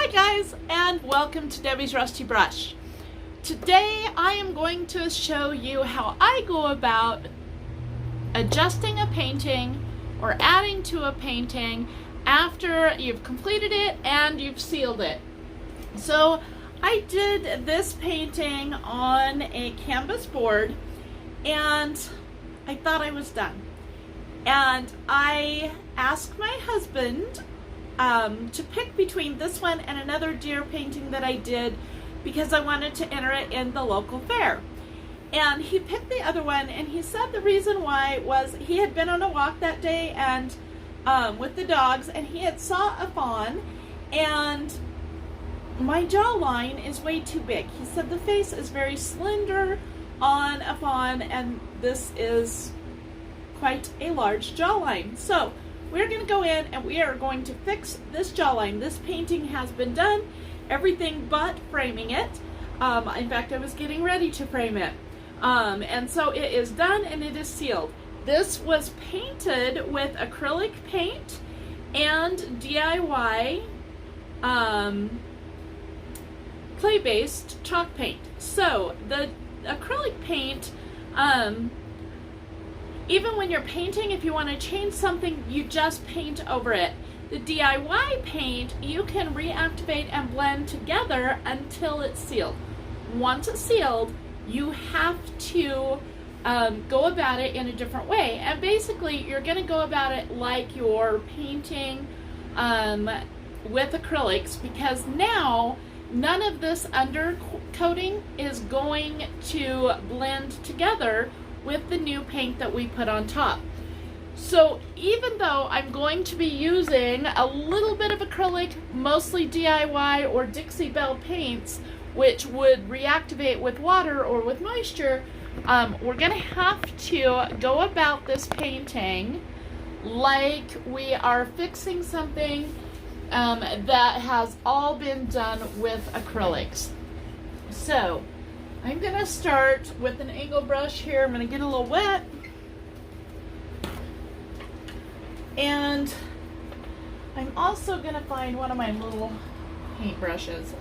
Hi guys, and welcome to Debbie's Rusty Brush. Today I am going to show you how I go about adjusting a painting or adding to a painting after you've completed it and you've sealed it. So I did this painting on a canvas board and I thought I was done. And I asked my husband to pick between this one and another deer painting that I did because I wanted to enter it in the local fair. And he picked the other one, and he said the reason why was he had been on a walk that day and with the dogs, and he had saw a fawn, and my jawline is way too big. He said the face is very slender on a fawn, and this is quite a large jawline. So we're going to go in and we are going to fix this jawline. This painting has been done, everything but framing it. In fact, I was getting ready to frame it. And so it is done and it is sealed. This was painted with acrylic paint and DIY clay-based chalk paint. So the acrylic paint, even when you're painting, if you want to change something, you just paint over it. The DIY paint, you can reactivate and blend together until it's sealed. Once it's sealed, you have to go about it in a different way. And basically, you're going to go about it like you're painting with acrylics, because now none of this undercoating is going to blend together with the new paint that we put on top. So even though I'm going to be using a little bit of acrylic, mostly DIY or Dixie Belle paints, which would reactivate with water or with moisture, we're going to have to go about this painting like we are fixing something that has all been done with acrylics. So I'm going to start with an angle brush here. I'm going to get a little wet. And I'm also going to find one of my little paint brushes.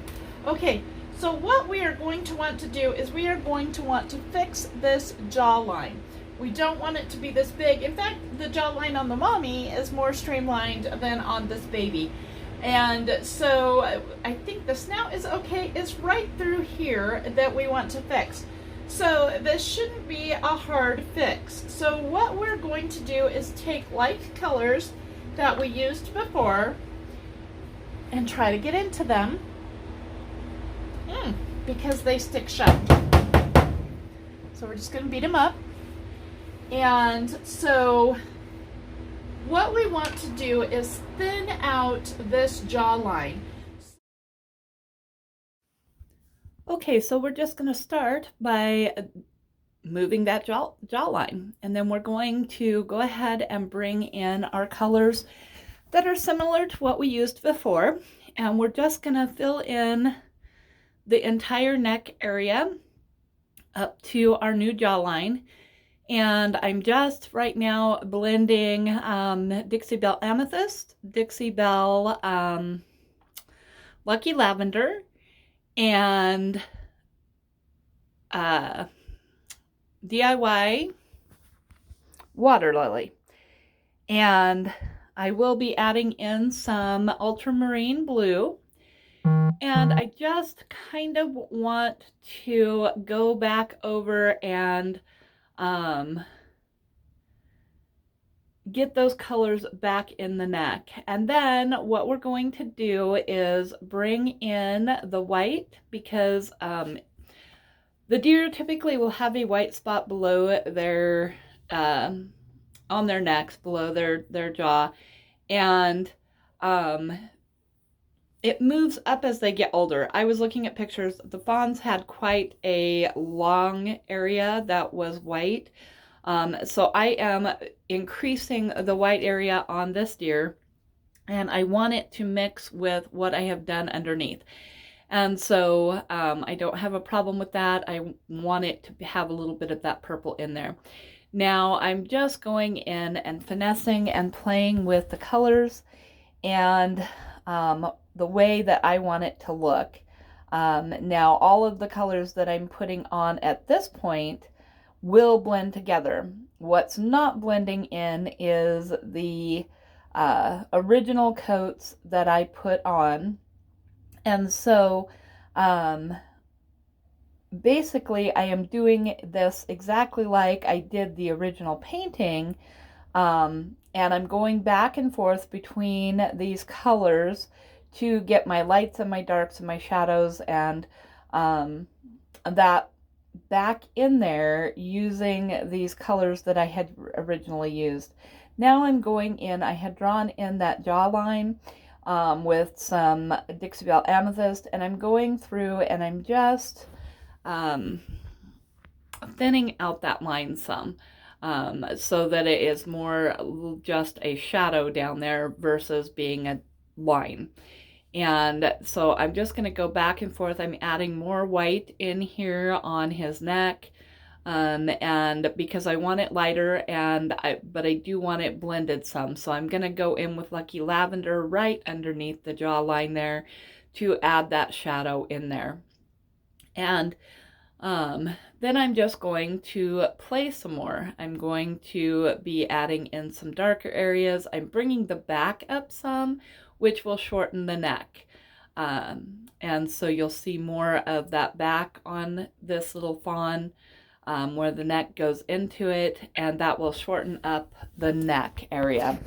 Okay, so what we are going to want to do is we are going to want to fix this jawline. We don't want it to be this big. In fact, the jawline on the mommy is more streamlined than on this baby. And so I think the snout is okay. It's right through here that we want to fix. So this shouldn't be a hard fix. So what we're going to do is take like colors that we used before and try to get into them because they stick shut. So we're just going to beat them up. And so what we want to do is thin out this jawline. Okay, so we're just going to start by moving that jawline, and then we're going to go ahead and bring in our colors that are similar to what we used before, and we're just going to fill in the entire neck area up to our new jawline. And I'm just right now blending Dixie Belle Amethyst, Dixie Belle Lucky Lavender, and DIY Water Lily. And I will be adding in some ultramarine blue. And I just kind of want to go back over and get those colors back in the neck. And then what we're going to do is bring in the white, because the deer typically will have a white spot below their on their necks, below their jaw, and it moves up as they get older. I was looking at pictures. The fawns had quite a long area that was white. So I am increasing the white area on this deer, and I want it to mix with what I have done underneath. And so I don't have a problem with that. I want it to have a little bit of that purple in there. Now I'm just going in and finessing and playing with the colors, and the way that I want it to look. Now, all of the colors that I'm putting on at this point will blend together. What's not blending in is the original coats that I put on. And so basically I am doing this exactly like I did the original painting. And I'm going back and forth between these colors to get my lights and my darks and my shadows and that back in there using these colors that I had originally used. Now I'm going in, I had drawn in that jawline with some Dixie Belle Amethyst, and I'm going through and I'm just thinning out that line some so that it is more just a shadow down there versus being a line. And so I'm just going to go back and forth. I'm adding more white in here on his neck. And because I want it lighter, but I do want it blended some. So I'm going to go in with Lucky Lavender right underneath the jawline there to add that shadow in there. And then I'm just going to play some more. I'm going to be adding in some darker areas. I'm bringing the back up some, which will shorten the neck. And so you'll see more of that back on this little fawn where the neck goes into it, and that will shorten up the neck area.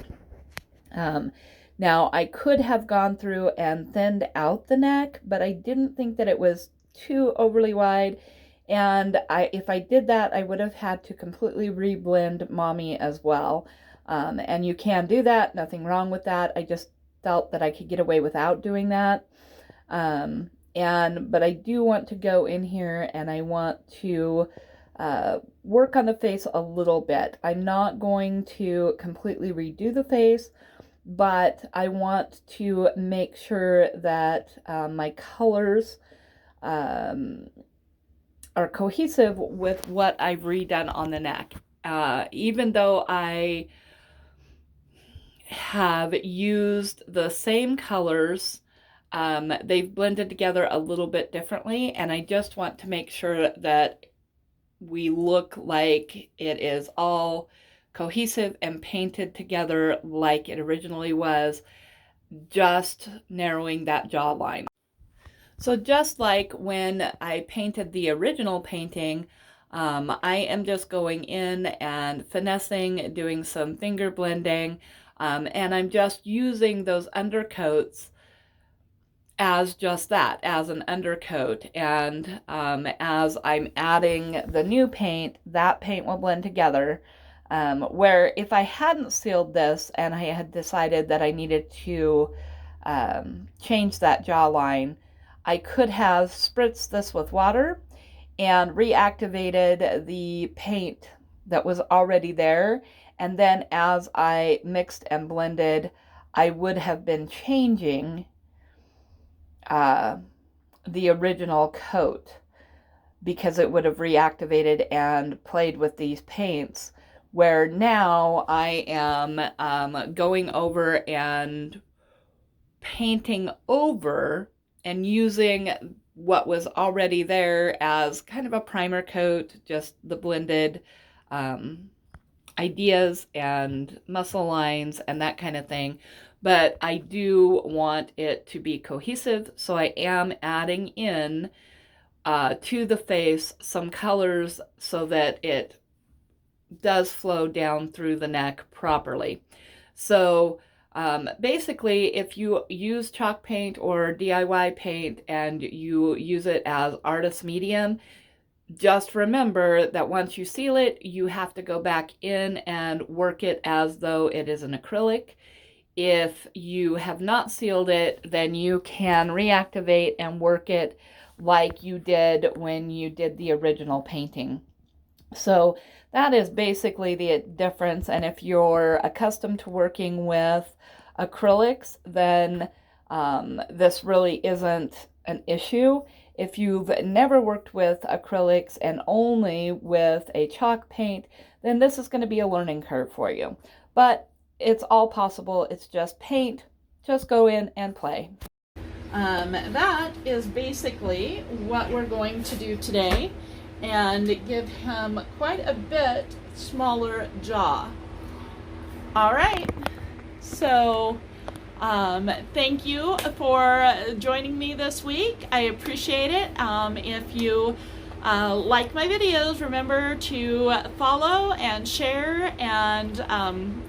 Now, I could have gone through and thinned out the neck, but I didn't think that it was too overly wide. And if I did that, I would have had to completely reblend Mommy as well. And you can do that, nothing wrong with that. I just felt that I could get away without doing that. But I do want to go in here and I want to work on the face a little bit. I'm not going to completely redo the face, but I want to make sure that my colors are cohesive with what I've redone on the neck. Even though I have used the same colors, they've blended together a little bit differently, and I just want to make sure that we look like it is all cohesive and painted together like it originally was, just narrowing that jawline. So just like when I painted the original painting, I am just going in and finessing, doing some finger blending, and I'm just using those undercoats as just that, as an undercoat. And as I'm adding the new paint, that paint will blend together. Where if I hadn't sealed this and I had decided that I needed to change that jawline, I could have spritzed this with water and reactivated the paint that was already there. And then as I mixed and blended, I would have been changing the original coat because it would have reactivated and played with these paints. Where now I am going over and painting over and using what was already there as kind of a primer coat, just the blended ideas and muscle lines and that kind of thing. But I do want it to be cohesive, so I am adding in to the face some colors so that it does flow down through the neck properly. So basically, if you use chalk paint or DIY paint and you use it as artist medium, just remember that once you seal it, you have to go back in and work it as though it is an acrylic. If you have not sealed it, then you can reactivate and work it like you did when you did the original painting. So that is basically the difference. And if you're accustomed to working with acrylics, then this really isn't an issue. If you've never worked with acrylics and only with a chalk paint, then this is going to be a learning curve for you. But it's all possible. It's just paint just go in and play. That is basically what we're going to do today, and give him quite a bit smaller jaw. All right, so thank you for joining me this week. I appreciate it. If you like my videos, remember to follow and share and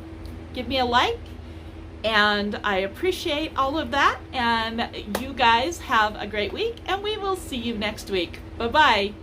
give me a like. And I appreciate all of that. And you guys have a great week, and we will see you next week. Bye-bye.